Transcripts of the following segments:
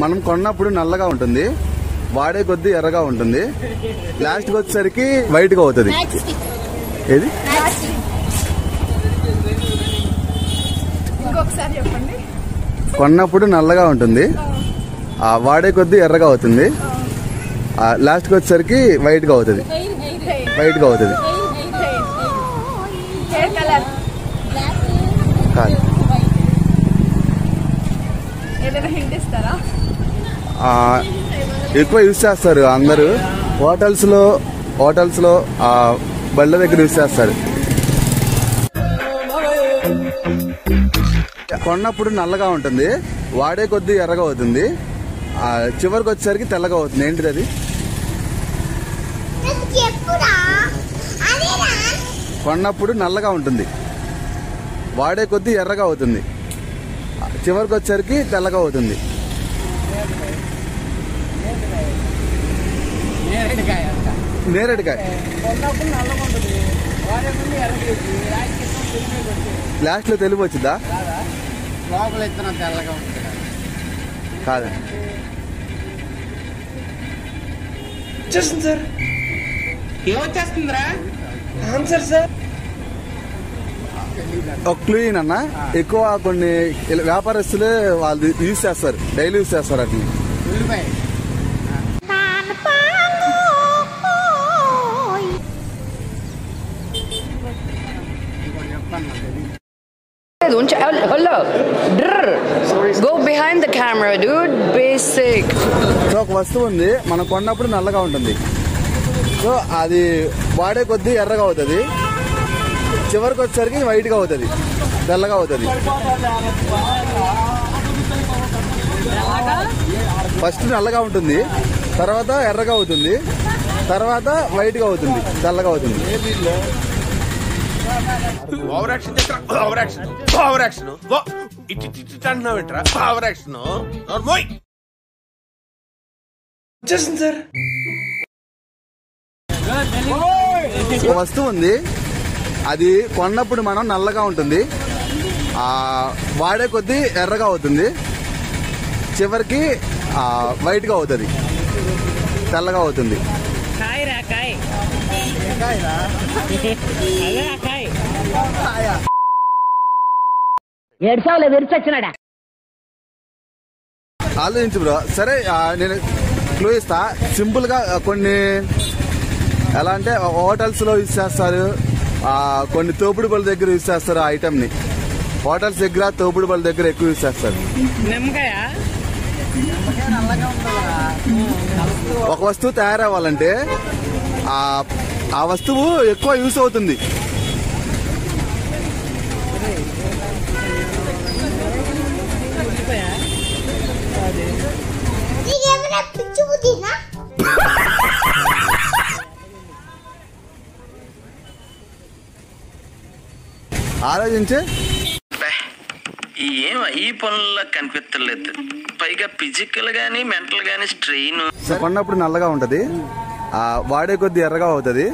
మనం కొన్నప్పుడు నల్లగా ఉంటుంది, వాడే కొద్ది ఎర్రగా ఉంటుంది, లాస్ట్ వచ్చేసరికి వైట్ గా అవుతుంది. ఏది కొన్నప్పుడు నల్లగా ఉంటుంది, వాడే కొద్ది ఎర్రగా అవుతుంది, లాస్ట్ వచ్చేసరికి వైట్ గా అవుతుంది. వైట్ గా అవుతుంది కాదు. ఎక్కువ యూజ్ చేస్తారు అందరూ హోటల్స్ లో బళ్ళ దగ్గర యూజ్ చేస్తారు. కొన్నప్పుడు నల్లగా ఉంటుంది, వాడే కొద్ది ఎర్రగా అవుతుంది, చివరికి వచ్చేసరికి తెల్లగా అవుతుంది. ఏంటిది అది? కొన్నప్పుడు నల్లగా ఉంటుంది, వాడే కొద్ది ఎర్రగా అవుతుంది, చివరికి వచ్చేసరికి తెల్లగా అవుతుంది. నేరేడుకాయ లాస్ట్ లో తెలుపు వచ్చిందా? కాదా? సార్ ఏమొచ్చేస్తుందిరా ఆన్సర్ సార్. ఒక క్లూ అన్న, ఎక్కువ కొన్ని వ్యాపారస్తులే వాళ్ళు యూజ్ చేస్తారు, డైలీ యూజ్ చేస్తారు అట్లా. Go behind the camera, dude. Basic. So ఒక వస్తువు ఉంది, మనం కొన్నప్పుడు నల్లగా ఉంటుంది, సో అది వాడే కొద్ది ఎర్రగా అవుతుంది, చివరికి వచ్చేసరికి వైట్ గా అవుతుంది, తెల్లగా అవుతుంది. ఫస్ట్ నల్లగా ఉంటుంది, తర్వాత ఎర్రగా అవుతుంది, తర్వాత వైట్ గా అవుతుంది, తెల్లగా అవుతుంది. వస్తువు ఉంది, అది కొన్నప్పుడు మనం నల్లగా ఉంటుంది, వాడే కొద్ది ఎర్రగా అవుతుంది, చివరికి వైట్ గా అవుతుంది, తెల్లగా అవుతుంది. ఆలోచించు బ్రో. సరే నేను క్లూ ఇస్తా. సింపుల్ గా కొన్ని ఎలా అంటే హోటల్స్ లో యూజ్ చేస్తారు, కొన్ని తోపుడు బళ్ళ దగ్గర యూజ్ చేస్తారు. ఆ ఐటమ్ ని హోటల్స్ దగ్గర, తోపుడు బళ్ళ దగ్గర ఎక్కువ యూజ్ చేస్తారు. ఒక వస్తువు తయారవ్వాలంటే ఆ వస్తువు ఎక్కువ యూజ్ అవుతుంది. ఆలోచించే ఈ పనుల్లో కనిపించలేదు, పైగా ఫిజికల్ గానీ మెంటల్ గానీ స్ట్రెయిన్. కొన్నప్పుడు నల్లగా ఉంటది, వాడే కొద్ది ఎర్రగా అవుతుంది,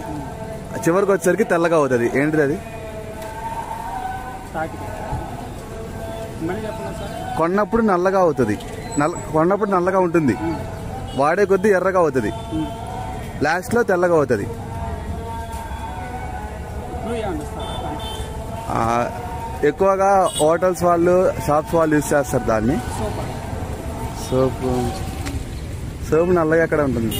చివరికి వచ్చేసరికి తెల్లగా అవుతుంది. ఏంటిది అది? కొన్నప్పుడు నల్లగా అవుతుంది, కొన్నప్పుడు నల్లగా ఉంటుంది, వాడే కొద్ది ఎర్రగా అవుతుంది, లాస్ట్ లో తెల్లగా అవుతుంది. ఎక్కువగా హోటల్స్ వాళ్ళు, షాప్స్ వాళ్ళు యూజ్ చేస్తారు దాన్ని. సోపు నల్లగా ఎక్కడ ఉంటుంది?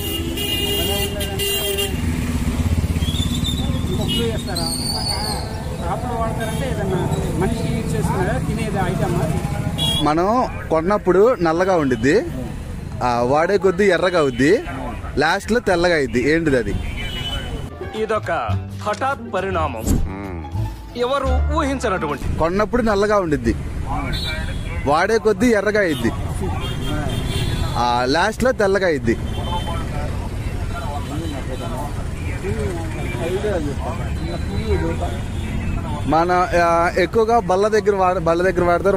మనం కొన్నప్పుడు నల్లగా ఉండిద్ది, వాడే కొద్ది ఎర్రగా అవుద్ది, లాస్ట్ లో తెల్లగా అయింది. ఏంటిది అది? ఇదొక హఠాత్ పరిణామం, ఎవరు ఊహించినటువంటి. కొన్నప్పుడు నల్లగా ఉండిద్ది, వాడే కొద్ది ఎర్రగా అయింది, లాస్ట్ లో తెల్లగా అయింది. మన ఎక్కువగా బళ్ళ దగ్గర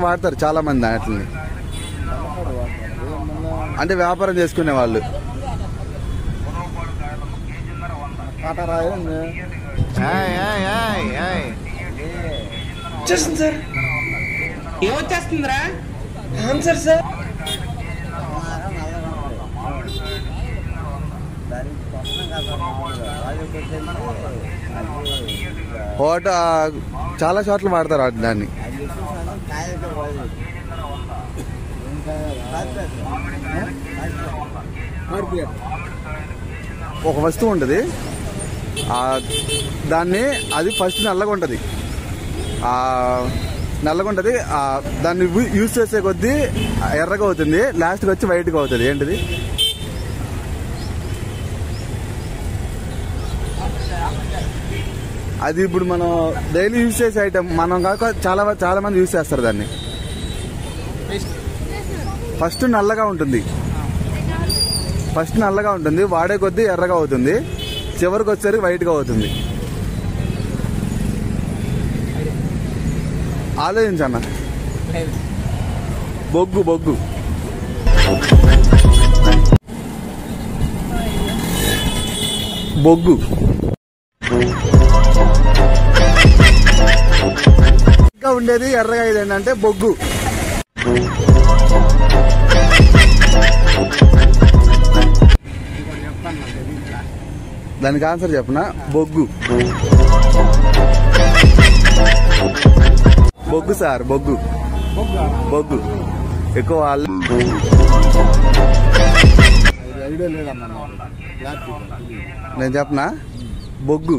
వాడతారు చాలా మంది వాటిని, అంటే వ్యాపారం చేసుకునే వాళ్ళు. వచ్చేస్తుంది సార్. ఏమొచ్చేస్తుందిరా ఆన్సర్ సార్. హోట చాలా చోట్ల వాడతారు దాన్ని. ఒక వస్తువు ఉంటుంది, దాన్ని అది ఫస్ట్ నల్లగా ఉంటుంది, నల్లగా ఉంటుంది, దాన్ని యూజ్ చేసే కొద్దీ ఎర్రగా అవుతుంది, లాస్ట్కి వచ్చి వైట్గా అవుతుంది. ఏంటిది? అది ఇప్పుడు మనం డైలీ యూజ్ చేసే ఐటమ్, మనం కాక చాలా మంది యూజ్ చేస్తారు దాన్ని. ఫస్ట్ నల్లగా ఉంటుంది, వాడే కొద్దీ ఎర్రగా అవుతుంది, చివరికి వచ్చేసరికి వైట్గా అవుతుంది. ఆలోచించన్న. బొగ్గు ఇంకా ఉండేది ఎర్రగా ఇది ఏంటంటే బొగ్గు. దానికి ఆన్సర్ చెప్పనా? బొగ్గు సార్, బొగ్గు ఎక్కువ వాళ్ళు. నేను చెప్పనా? బొగ్గు.